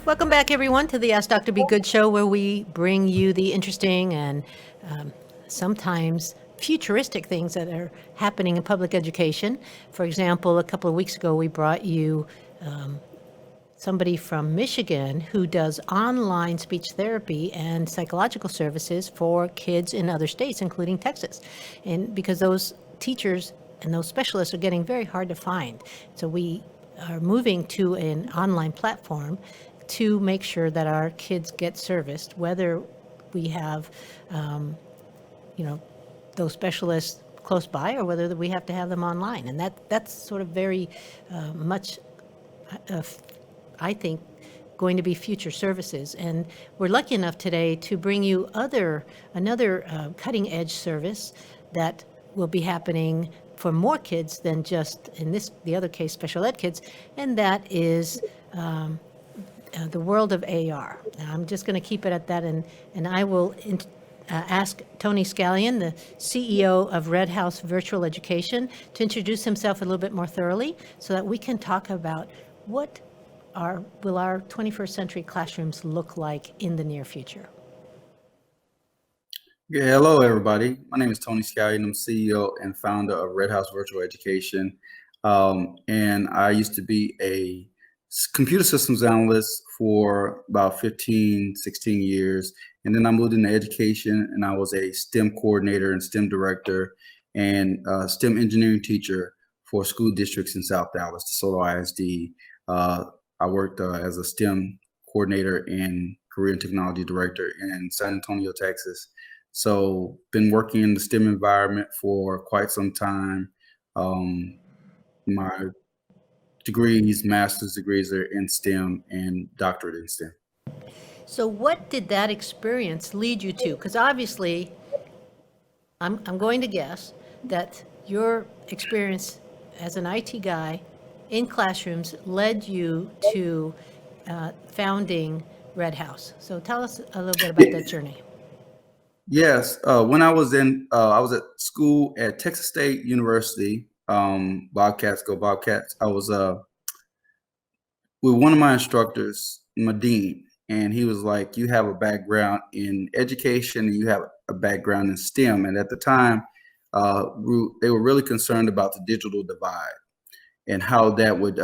Welcome back, everyone, to the Ask Dr. Be Good show, where we bring you the interesting and sometimes futuristic things that are happening in public education. For example, a couple of weeks ago, we brought you somebody from Michigan who does online speech therapy and psychological services for kids in other states, including Texas. And because those teachers and those specialists are getting very hard to find. So we are moving to an online platform to make sure that our kids get serviced, whether we have, those specialists close by or whether we have to have them online. And that's sort of very much, I think, going to be future services. And we're lucky enough today to bring you another cutting edge service that will be happening for more kids than just, in the other case, special ed kids, and that is the world of AR. Now, I'm just going to keep it at that, and I will ask Tony Scallion, the CEO of Red House Virtual Education, to introduce himself a little bit more thoroughly so that we can talk about what will our 21st century classrooms look like in the near future. Yeah, hello, everybody. My name is Tony Scallion. I'm CEO and founder of Red House Virtual Education. And I used to be a computer systems analyst for about 15, 16 years. And then I moved into education, and I was a STEM coordinator and STEM director and STEM engineering teacher for school districts in South Dallas, DeSoto ISD. I worked as a STEM coordinator and career and technology director in San Antonio, Texas. So been working in the STEM environment for quite some time. My master's degrees are in STEM and doctorate in STEM. So what did that experience lead you to? Because obviously, I'm going to guess that your experience as an IT guy in classrooms led you to founding Red House. So tell us a little bit about that journey. Yes, when I was at school at Texas State University, Bobcats, go Bobcats. I was with one of my instructors, my dean, and he was like, "You have a background in education, and you have a background in STEM." And at the time, they were really concerned about the digital divide and how that would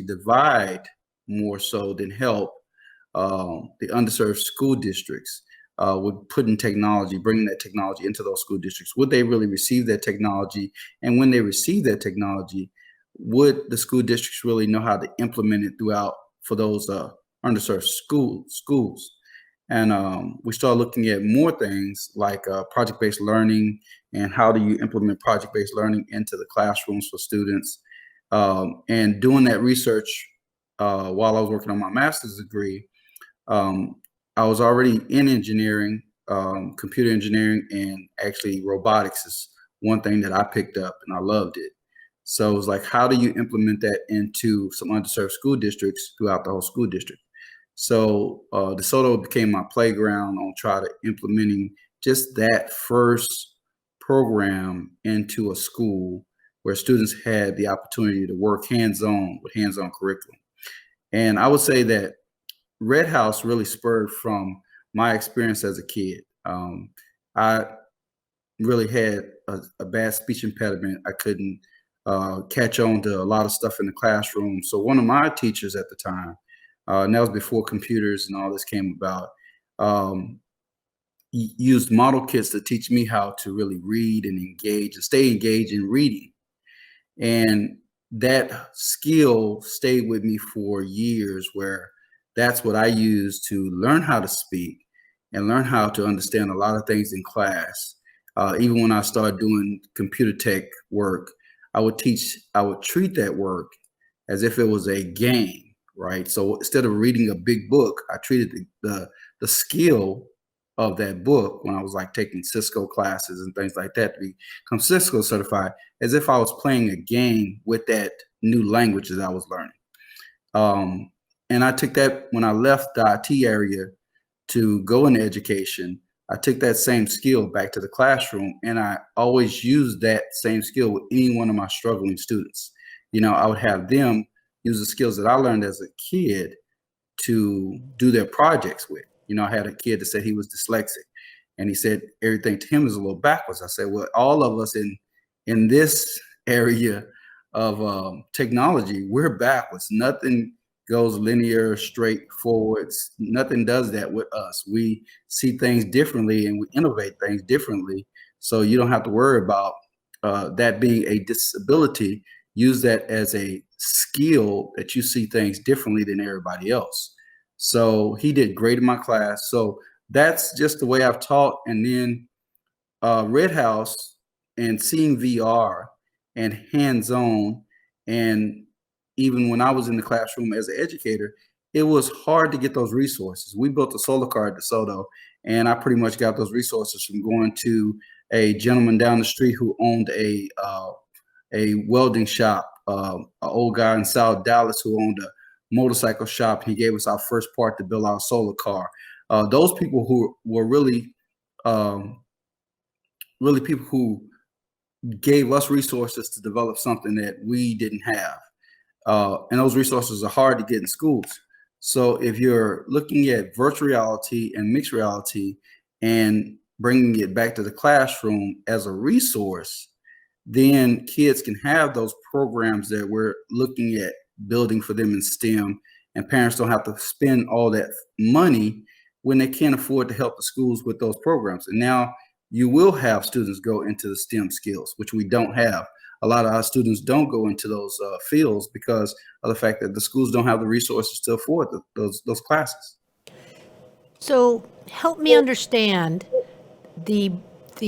divide more so than help the underserved school districts with bringing that technology into those school districts. Would they really receive that technology? And when they receive that technology, would the school districts really know how to implement it for those underserved schools? And we started looking at more things like project-based learning and how do you implement project-based learning into the classrooms for students. And doing that research while I was working on my master's degree, I was already in engineering, computer engineering, and actually robotics is one thing that I picked up and I loved it. So it was like, how do you implement that into some underserved school districts throughout the whole school district? So DeSoto became my playground on implementing just that first program into a school where students had the opportunity to work hands-on with hands-on curriculum. And I would say that Red House really spurred from my experience as a kid. I really had a bad speech impediment. I couldn't catch on to a lot of stuff in the classroom. So one of my teachers at the time, and that was before computers and all this came about, used model kits to teach me how to really read and engage and stay engaged in reading. And that skill stayed with me for years, where that's what I used to learn how to speak and learn how to understand a lot of things in class. Even when I started doing computer tech work, I would treat that work as if it was a game, right? So instead of reading a big book, I treated the skill of that book when I was like taking Cisco classes and things like that to become Cisco certified, as if I was playing a game with that new language that I was learning. And I took that when I left the IT area to go into education. I took that same skill back to the classroom, and I always used that same skill with any one of my struggling students. I would have them use the skills that I learned as a kid to do their projects with. I had a kid that said he was dyslexic, and he said everything to him is a little backwards. I said, well, all of us in this area of technology, we're backwards. Nothing goes linear, straight forwards. Nothing does that with us. We see things differently and we innovate things differently. So you don't have to worry about that being a disability. Use that as a skill that you see things differently than everybody else. So he did great in my class. So that's just the way I've taught. And then Red House and seeing VR and hands-on, and even when I was in the classroom as an educator, it was hard to get those resources. We built a solar car at DeSoto, and I pretty much got those resources from going to a gentleman down the street who owned a welding shop, an old guy in South Dallas who owned a motorcycle shop. He gave us our first part to build our solar car. Those people who were really, really people who gave us resources to develop something that we didn't have. And those resources are hard to get in schools. So if you're looking at virtual reality and mixed reality and bringing it back to the classroom as a resource, then kids can have those programs that we're looking at building for them in STEM, and parents don't have to spend all that money when they can't afford to help the schools with those programs. And now you will have students go into the STEM skills, which we don't have. A lot of our students don't go into those fields because of the fact that the schools don't have the resources to afford those classes. So help me understand the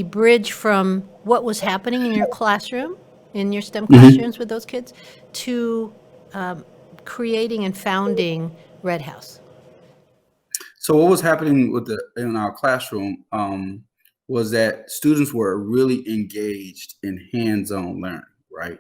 bridge from what was happening in your classroom, in your STEM classrooms with those kids, to creating and founding Red House. So what was happening in our classroom was that students were really engaged in hands-on learning, right?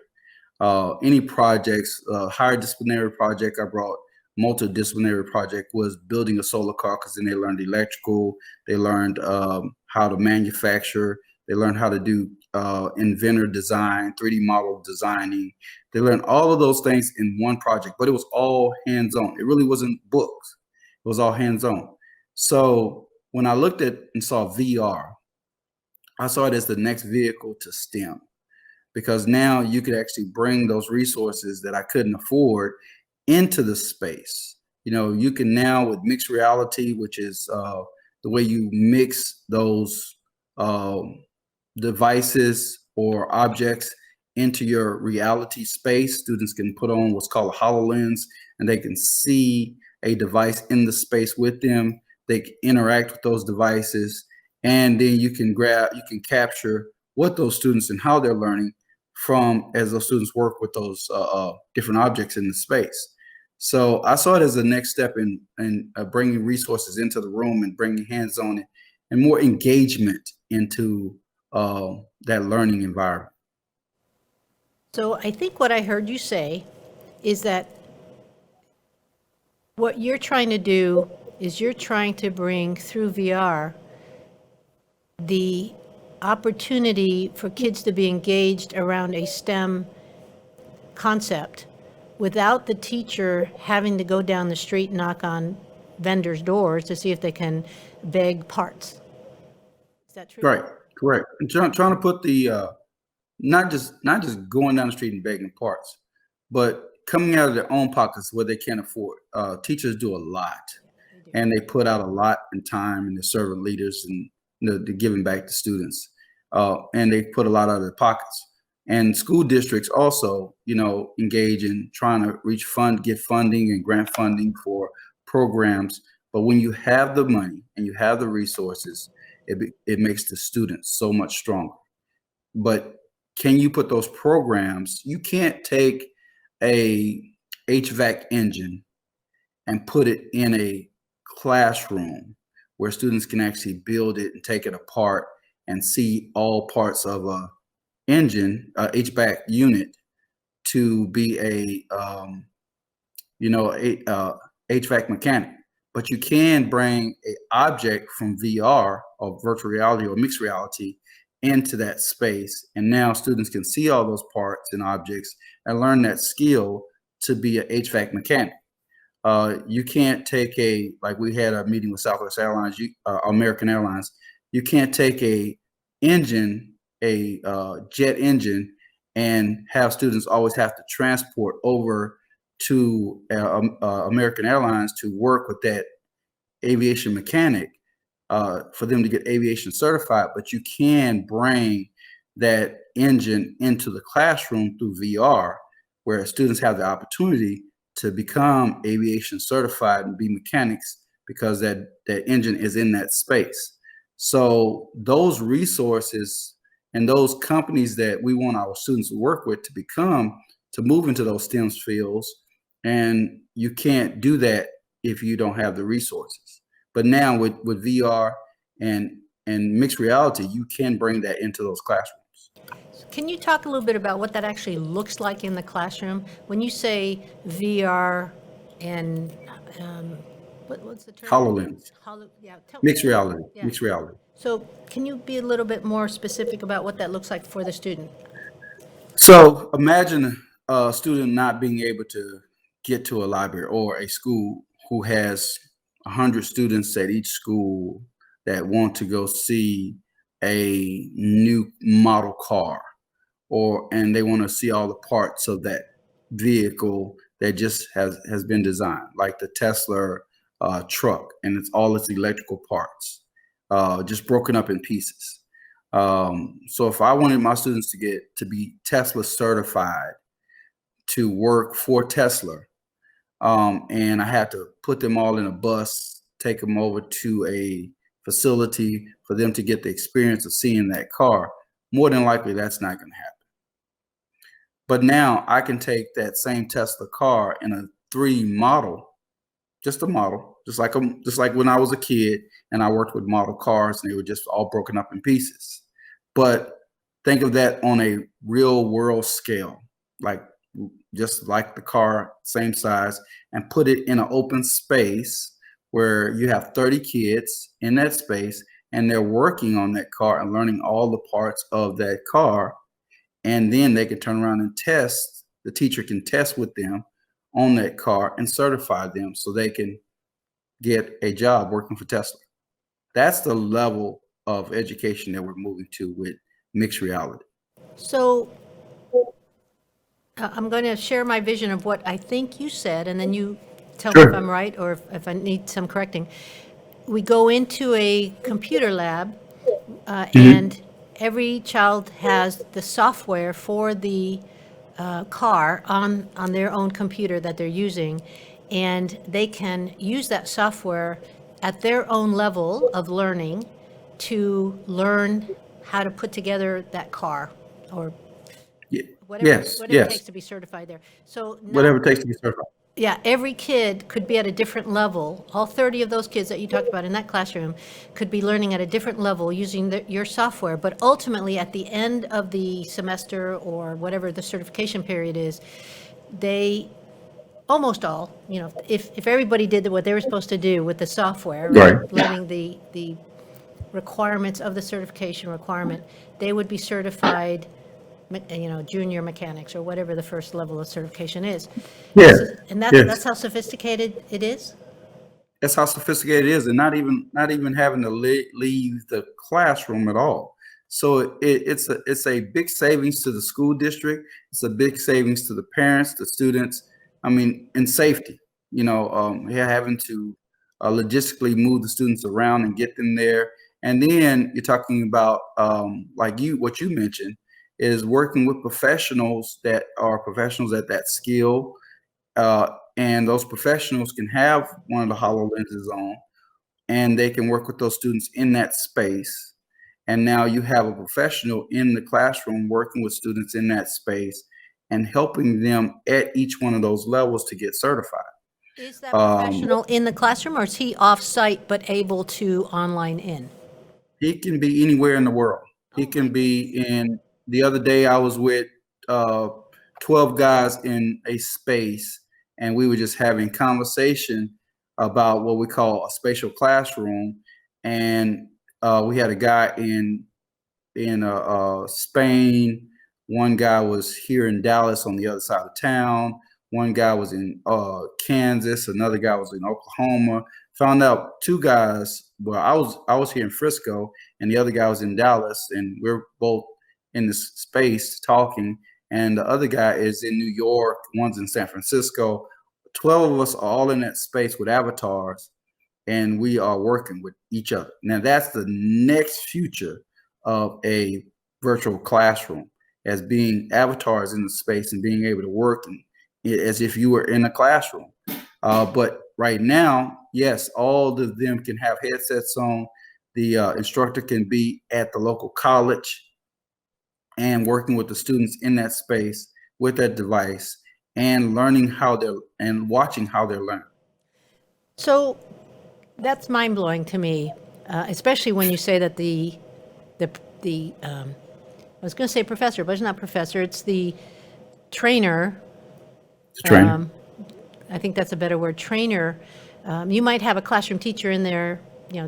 Any projects, higher disciplinary project I brought, multidisciplinary project was building a solar car, because then they learned electrical, they learned how to manufacture, they learned how to do inventor design, 3D model designing. They learned all of those things in one project, but it was all hands-on. It really wasn't books. It was all hands-on. So when I looked at and saw VR, I saw it as the next vehicle to STEM, because now you could actually bring those resources that I couldn't afford into the space. You can now, with mixed reality, which is the way you mix those devices or objects into your reality space. Students can put on what's called a HoloLens, and they can see a device in the space with them. They can interact with those devices, and then you can capture what those students and how they're learning as those students work with those different objects in the space. So I saw it as the next step in bringing resources into the room and bringing hands-on and more engagement into that learning environment. So I think what I heard you say is that what you're trying to do is you're trying to bring through VR the opportunity for kids to be engaged around a STEM concept without the teacher having to go down the street and knock on vendors' doors to see if they can beg parts. Is that true? Right, correct. And trying to put the not just going down the street and begging parts, but coming out of their own pockets where they can't afford. Teachers do a lot, and they put out a lot in time, and they're serving leaders, and they're giving back to students, and they put a lot out of their pockets. And school districts also, engage in trying to get funding and grant funding for programs. But when you have the money and you have the resources, it makes the students so much stronger. But can you put those programs? You can't take a HVAC engine and put it in a classroom where students can actually build it and take it apart and see all parts of a engine, HVAC unit, to be a HVAC mechanic. But you can bring an object from VR or virtual reality or mixed reality into that space, and now students can see all those parts and objects and learn that skill to be an HVAC mechanic. You can't take like we had a meeting with Southwest Airlines, American Airlines. You can't take a jet engine, and have students always have to transport over to American Airlines to work with that aviation mechanic for them to get aviation certified. But you can bring that engine into the classroom through VR, where students have the opportunity to become aviation certified and be mechanics because that engine is in that space. So those resources and those companies that we want our students to work with to move into those STEM fields, and you can't do that if you don't have the resources. But now with VR and mixed reality, you can bring that into those classrooms. Can you talk a little bit about what that actually looks like in the classroom? When you say VR and, what's the term? HoloLens. Yeah. Mixed reality. Yeah. Mixed reality. So can you be a little bit more specific about what that looks like for the student? So imagine a student not being able to get to a library, or a school who has 100 students at each school that want to go see a new model car, and they want to see all the parts of that vehicle that just has been designed, like the Tesla truck, and it's all its electrical parts, just broken up in pieces. So if I wanted my students to be Tesla certified, to work for Tesla, and I had to put them all in a bus, take them over to a facility for them to get the experience of seeing that car, more than likely that's not going to happen. But now I can take that same Tesla car in a 3D model, just a model, just like when I was a kid and I worked with model cars and they were just all broken up in pieces. But think of that on a real world scale, just like the car, same size, and put it in an open space where you have 30 kids in that space, and they're working on that car and learning all the parts of that car. And then they can turn around and test. The teacher can test with them on that car and certify them so they can get a job working for Tesla. That's the level of education that we're moving to with mixed reality. So I'm going to share my vision of what I think you said, and then you tell me if I'm right or if I need some correcting. We go into a computer lab, and every child has the software for the car on their own computer that they're using, and they can use that software at their own level of learning to learn how to put together that car, or whatever it takes to be certified there. So now, whatever it takes to be certified. yeah, every kid could be at a different level. All 30 of those kids that you talked about in that classroom could be learning at a different level using your software. But ultimately, at the end of the semester or whatever the certification period is, they almost all, if everybody did what they were supposed to do with the software, Right. learning the requirements of the certification requirement, they would be certified, junior mechanics or whatever the first level of certification is. Yeah. And that's how sophisticated it is? That's how sophisticated it is, and not even having to leave the classroom at all. So it's a big savings to the school district. It's a big savings to the parents, the students. I mean, and safety. Having to logistically move the students around and get them there. And then you're talking about what you mentioned is working with professionals that are professionals at that skill. And those professionals can have one of the HoloLenses on, and they can work with those students in that space. And now you have a professional in the classroom working with students in that space and helping them at each one of those levels to get certified. Is that Um, professional in the classroom, or is he off-site but able to online in? he can be anywhere in the world. He Oh, can be in, the other day I was with uh, 12 guys in a space, and we were just having conversation about what we call a spatial classroom. And we had a guy in Spain. One guy was here in Dallas on the other side of town. One guy was in Kansas. Another guy was in Oklahoma. Found out two guys. Well, I was here in Frisco, and the other guy was in Dallas, and we're both in this space talking. And the other guy is in New York. One's in San Francisco. 12 of us are all in that space with avatars, and we are working with each other. Now that's the next future of a virtual classroom, as being avatars in the space and being able to work as if you were in a classroom. But right now, yes, all of them can have headsets on. The instructor can be at the local college and working with the students in that space with that device and learning how they're and watching how they're learning. so that's mind-blowing to me, especially when you say that the I was going to say professor, but it's not professor, it's the trainer. To train. I think that's a better word, trainer. You might have a classroom teacher in there,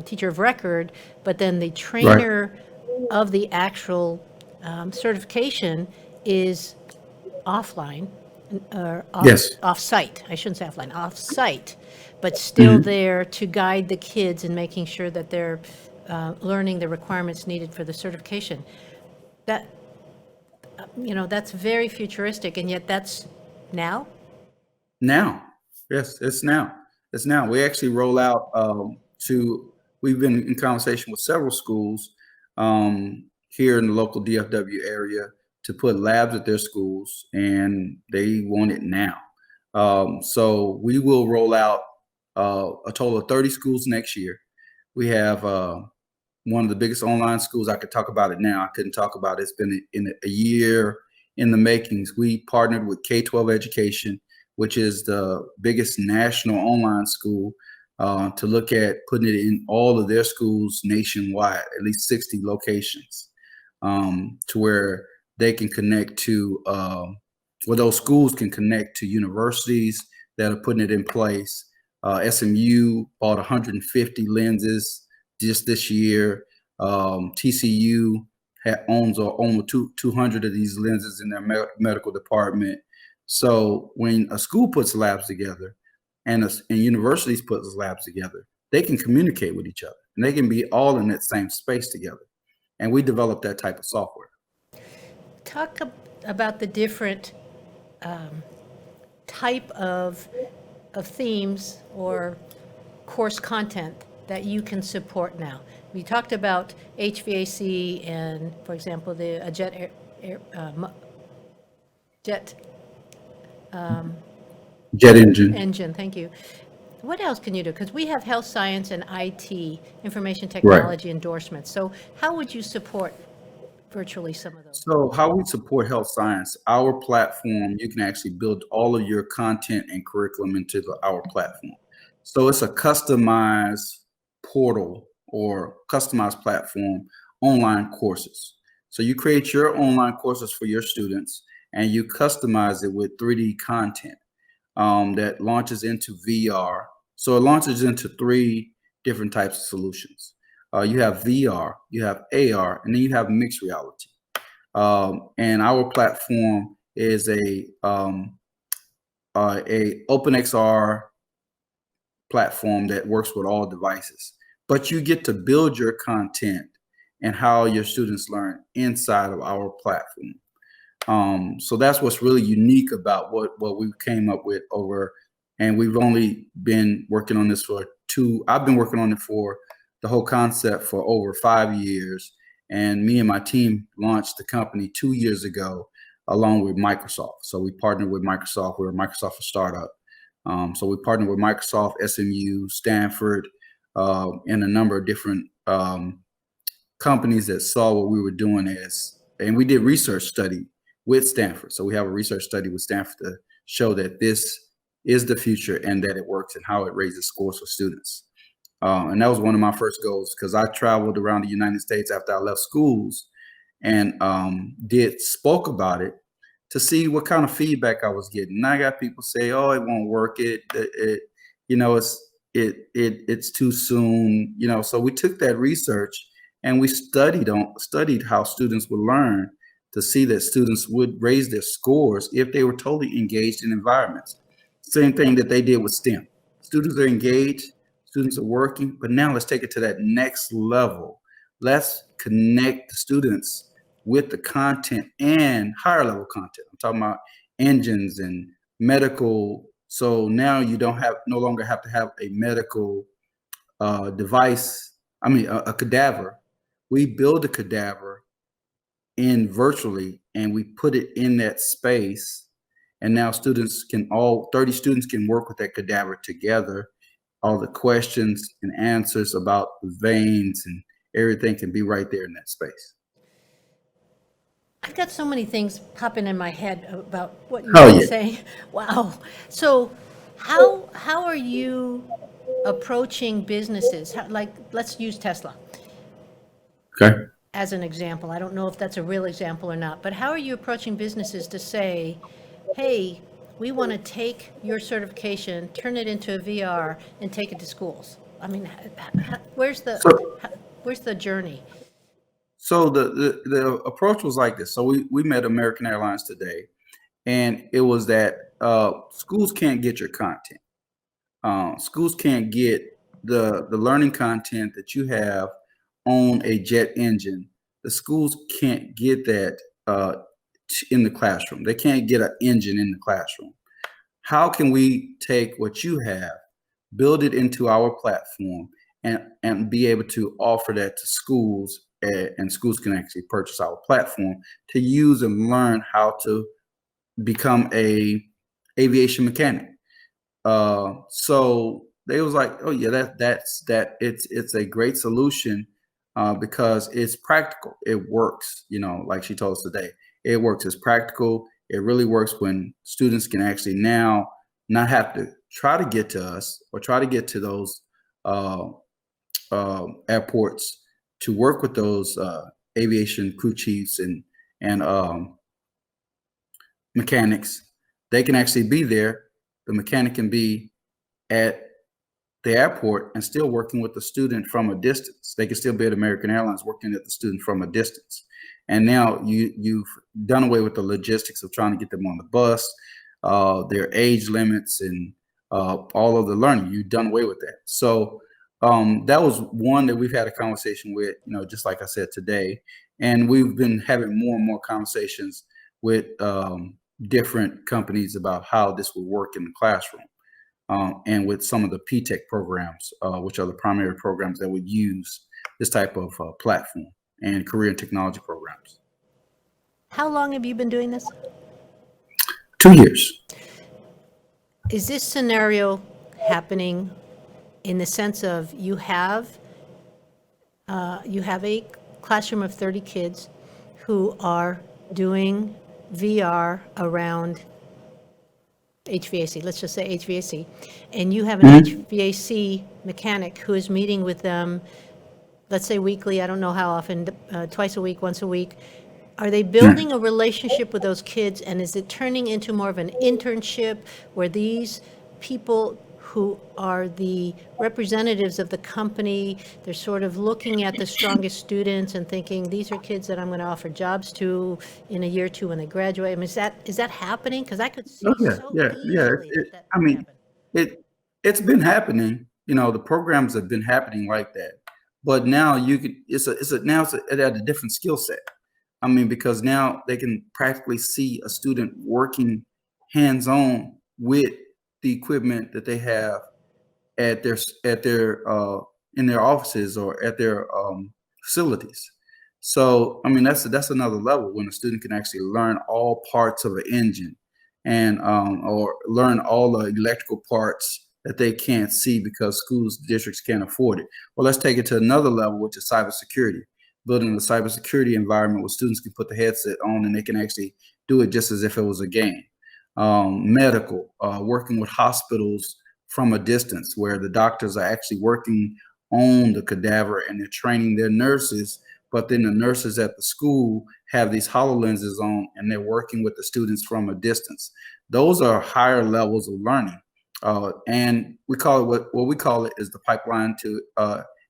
teacher of record, but then the trainer of the actual certification is offline, or Yes. off-site. I shouldn't say offline, off-site, but still there to guide the kids in making sure that they're learning the requirements needed for the certification. That, that's very futuristic, and yet that's now? Now, yes, it's now. It's now. We actually roll out we've been in conversation with several schools here in the local DFW area to put labs at their schools, and they want it now. So we will roll out a total of 30 schools next year. We have one of the biggest online schools. I could talk about it now. I couldn't talk about it. It's been in a year in the makings. We partnered with K-12 Education, which is the biggest national online school, to look at putting it in all of their schools nationwide, at least 60 locations, to where they can connect to, where those schools can connect to universities that are putting it in place. SMU bought 150 lenses just this year. TCU owns over 200 of these lenses in their medical department. So when a school puts labs together and universities put labs together, they can communicate with each other and they can be all in that same space together. And we developed that type of software. Talk about the different type of themes or course content that you can support now. We talked about HVAC and, for example, the jet Jet engine. engine. Thank you. What else can you do? Because we have health science and IT, information Right. technology endorsements. So how would you support virtually some of those? So how we support health science, our platform, you can actually build all of your content and curriculum into our platform. So it's a customized portal or customized platform, online courses. So you create your online courses for your students and you customize it with 3D content that launches into VR. So it launches into 3 different types of solutions. You have VR, you have AR, and then you have mixed reality. And our platform is a OpenXR platform that works with all devices. But you get to build your content and how your students learn inside of our platform. So that's what's really unique about what we came up with over, and we've only been working on this I've been working on it for the whole concept for over 5 years. And me and my team launched the company 2 years ago, along with Microsoft. So we partnered with Microsoft. We're a Microsoft startup. So we partnered with Microsoft, SMU, Stanford, and a number of different companies that saw what we were doing and we did research study with Stanford. So we have a research study with Stanford to show that this is the future and that it works and how it raises scores for students. And that was one of my first goals because I traveled around the United States after I left schools and spoke about it to see what kind of feedback I was getting. And I got people say, "Oh, it won't work. You know, it's too soon." You know, so we took that research and we studied how students would learn to see that students would raise their scores if they were totally engaged in environments. Same thing that they did with STEM. Students are engaged, students are working, but now let's take it to that next level. Let's connect the students with the content and higher level content. I'm talking about engines and medical. So now you no longer have to have a medical device. I mean, a cadaver. We build a cadaver in virtually, and we put it in that space. And now 30 students can work with that cadaver together. All the questions and answers about the veins and everything can be right there in that space. I've got so many things popping in my head about what you've Oh, been yeah. saying. Wow. So how are you approaching businesses? Like, let's use Tesla Okay. as an example. I don't know if that's a real example or not, but how are you approaching businesses to say, hey, we want to take your certification, turn it into a VR, and take it to schools? I mean, where's the journey? So the approach was like this. So we met American Airlines today, and it was that schools can't get your content. Schools can't get the learning content that you have on a jet engine. The schools can't get that in the classroom. They can't get an engine in the classroom. How can we take what you have, build it into our platform, and be able to offer that to schools, and schools can actually purchase our platform to use and learn how to become a aviation mechanic. So they was like, "Oh yeah, it's a great solution because it's practical. It works. You know, like she told us today, it works. It's practical. It really works when students can actually now not have to try to get to us or try to get to those uh, airports to work with those aviation crew chiefs and mechanics. They can actually be there. The mechanic can be at the airport and still working with the student from a distance. They can still be at American Airlines working at the student from a distance. And now you've done away with the logistics of trying to get them on the bus, their age limits, and all of the learning. You've done away with that. So that was one that we've had a conversation with, you know, just like I said today. And we've been having more and more conversations with different companies about how this will work in the classroom. And with some of the P-TECH programs, which are the primary programs that would use this type of platform, and career and technology programs. How long have you been doing this? 2 years. Is this scenario happening in the sense of you have a classroom of 30 kids who are doing VR around HVAC, let's just say HVAC, and you have an HVAC mechanic who is meeting with them, let's say weekly, I don't know how often, twice a week, once a week. Are they building a relationship with those kids, and is it turning into more of an internship where these people who are the representatives of the company, they're sort of looking at the strongest students and thinking, these are kids that I'm going to offer jobs to in a year or two when they graduate? I mean, is that happening? Because I could see Oh yeah, so yeah, yeah. easily that I mean, happen. it's been happening. You know, the programs have been happening like that. But now it's at a different skill set. I mean, because now they can practically see a student working hands-on with the equipment that they have at their in their offices or at their facilities. So, I mean, that's another level when a student can actually learn all parts of an engine and or learn all the electrical parts that they can't see because schools districts can't afford it. Well, let's take it to another level, which is cybersecurity. Building a cybersecurity environment where students can put the headset on and they can actually do it just as if it was a game. medical, working with hospitals from a distance, where the doctors are actually working on the cadaver and they're training their nurses, but then the nurses at the school have these HoloLenses on and they're working with the students from a distance. Those are higher levels of learning. And we call it what we call it is the pipeline to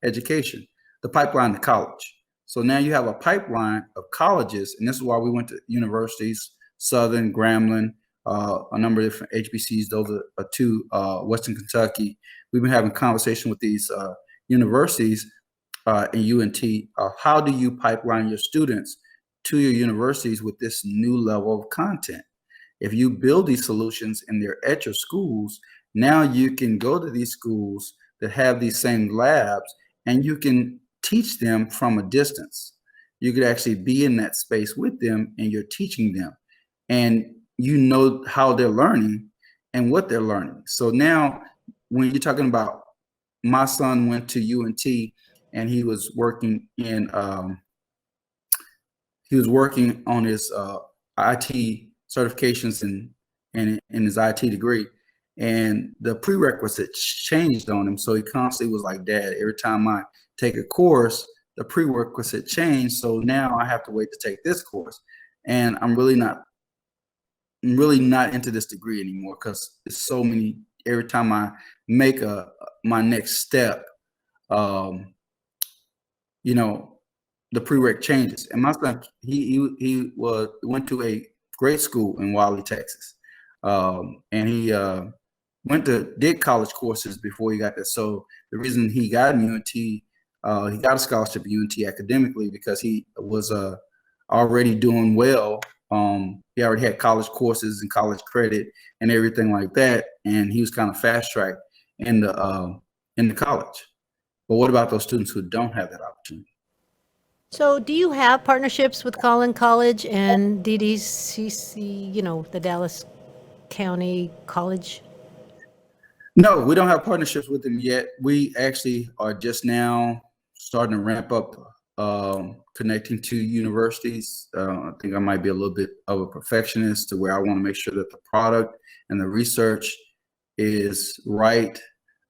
education, the pipeline to college. So now you have a pipeline of colleges, and this is why we went to universities, Southern, Grambling, a number of different HBCs. Those are two, Western Kentucky. We've been having conversation with these universities in UNT. How do you pipeline your students to your universities with this new level of content? If you build these solutions and they're at your schools, now you can go to these schools that have these same labs and you can teach them from a distance. You could actually be in that space with them and you're teaching them. And you know how they're learning and what they're learning. So now when you're talking about, my son went to UNT and he was working on his IT certifications and in his IT degree, and the prerequisites changed on him. So he constantly was like, "Dad, every time I take a course, the prerequisite changed. So now I have to wait to take this course, and I'm really not into this degree anymore because it's so many. Every time I make my next step, you know, the prereq changes." And my son, he went to a great school in Wiley, Texas, and he did college courses before he got there. So the reason he got in UNT, he got a scholarship at UNT academically because he was already doing well. He already had college courses and college credit and everything like that, and he was kind of fast tracked in the college. But what about those students who don't have that opportunity? So do you have partnerships with Collin College and DDCC, you know, the Dallas County College? No, we don't have partnerships with them yet. We actually are just now starting to ramp up connecting to universities. I think I might be a little bit of a perfectionist to where I want to make sure that the product and the research is right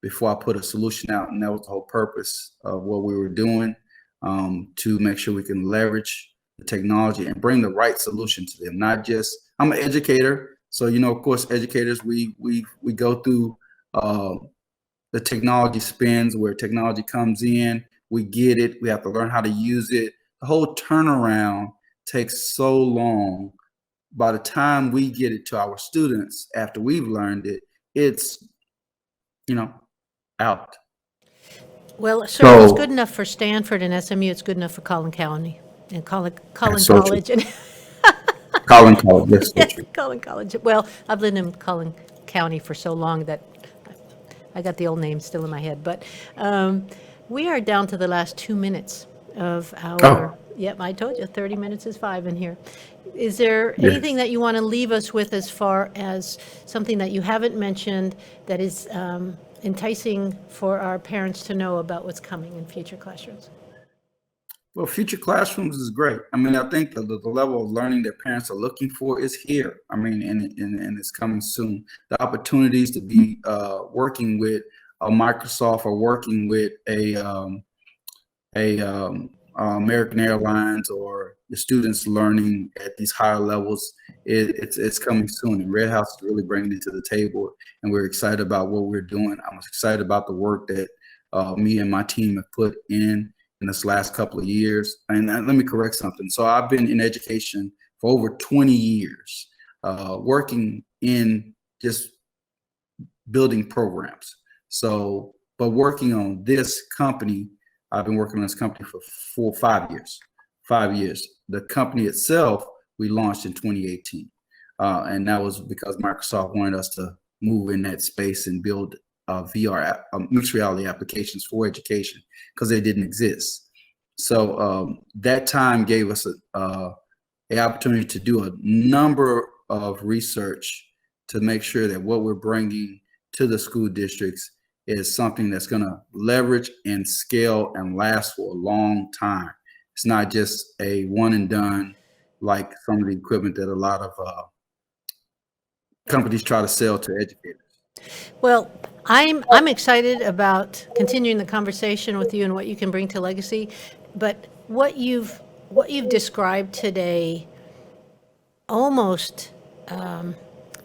before I put a solution out. And that was the whole purpose of what we were doing, to make sure we can leverage the technology and bring the right solution to them. Not just, I'm an educator. So, you know, of course, educators, we go through the technology spins where technology comes in, we get it, we have to learn how to use it. The whole turnaround takes so long. By the time we get it to our students after we've learned it, it's, you know, out. Well, sir, it was So good enough for Stanford and SMU. It's good enough for Collin County and Collin that's so true. College and Collin College, that's so true. Collin College. Well, I've lived in Collin County for so long that I got the old name still in my head. But we are down to the last 2 minutes of our. Oh. Yep, I told you 30 minutes is 5 in here. Is there Yes. anything that you want to leave us with as far as something that you haven't mentioned that is enticing for our parents to know about what's coming in future classrooms? Well, future classrooms is great. I mean, I think the level of learning that parents are looking for is here. I mean, and it's coming soon. The opportunities to be working with a Microsoft or working with American Airlines, or the students learning at these higher levels, it's coming soon. And Red House is really bringing it to the table, and we're excited about what we're doing. I'm excited about the work that me and my team have put in this last couple of years. And let me correct something. So I've been in education for over 20 years, working in just building programs. So, but working on this company, I've been working on this company for 5 years. 5 years. The company itself, we launched in 2018. And that was because Microsoft wanted us to move in that space and build VR, mixed reality applications for education, because they didn't exist. So that time gave us an opportunity to do a number of research to make sure that what we're bringing to the school districts is something that's going to leverage and scale and last for a long time. It's not just a one and done like some of the equipment that a lot of companies try to sell to educators. Well, I'm excited about continuing the conversation with you and what you can bring to Legacy, but what you've described today almost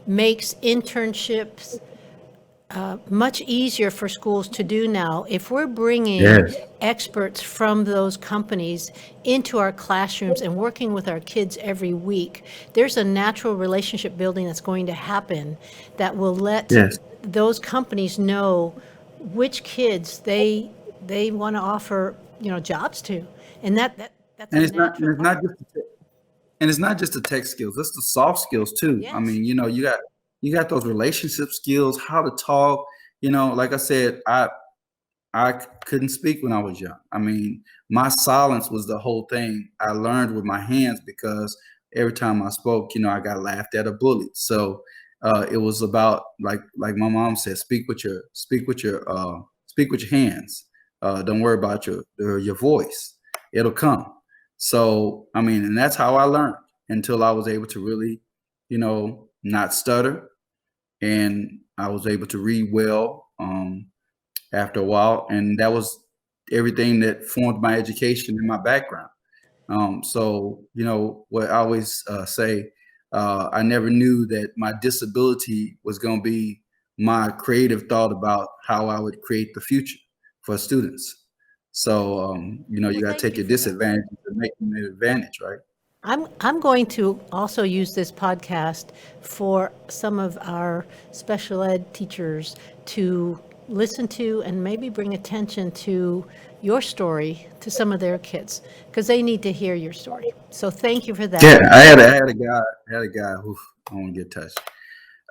makes internships much easier for schools to do now. If we're bringing Yes. experts from those companies into our classrooms and working with our kids every week, there's a natural relationship building that's going to happen that will let Yes. those companies know which kids they want to offer, jobs to. And that's And a it's not, and natural it's not part. just, and it's not just the tech skills, it's the soft skills too. I Yes. mean, you got those relationship skills, how to talk, like I said, I couldn't speak when I was young. I mean, my silence was the whole thing. I learned with my hands because every time I spoke, I got laughed at or bullied. So it was about like my mom said, speak with your hands. Don't worry about your voice. It'll come. So I mean, and that's how I learned until I was able to really, not stutter, and I was able to read well. After a while, and that was everything that formed my education and my background. So what I always say, I never knew that my disability was going to be my creative thought about how I would create the future for students. So you Well, got to thank take you your for that. disadvantage and make them an advantage, right? I'm going to also use this podcast for some of our special ed teachers to listen to and maybe bring attention to your story to some of their kids, because they need to hear your story. So thank you for that. Yeah, I had a guy who I won't get touched.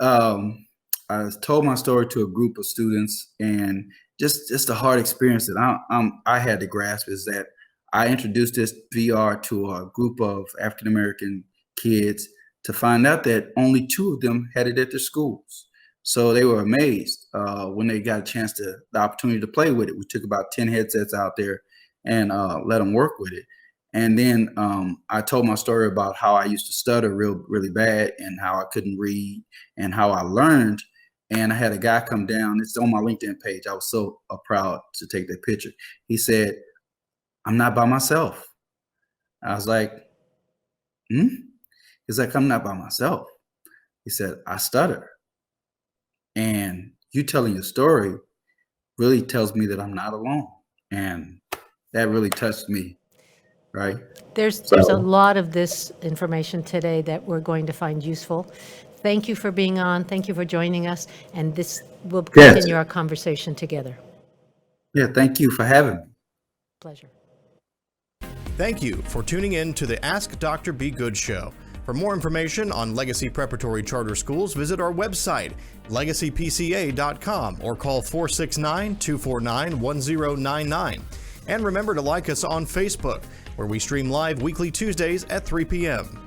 I told my story to a group of students, and just the hard experience that I had to grasp is that I introduced this VR to a group of African American kids to find out that only 2 of them had it at their schools. So they were amazed when they got a chance the opportunity to play with it. We took about 10 headsets out there and let them work with it. And then I told my story about how I used to stutter really bad and how I couldn't read and how I learned. And I had a guy come down. It's on my LinkedIn page. I was so proud to take that picture. He said, "I'm not by myself." I was like, He's like, "I'm not by myself." He said, "I stutter. And you telling your story really tells me that I'm not alone." And that really touched me, right? There's a lot of this information today that we're going to find useful. Thank you for being on. Thank you for joining us. And this will Yes. continue our conversation together. Yeah, thank you for having me. Pleasure. Thank you for tuning in to the Ask Dr. Be Good show. For more information on Legacy Preparatory Charter Schools, visit our website, legacypca.com, or call 469-249-1099. And remember to like us on Facebook, where we stream live weekly Tuesdays at 3 p.m.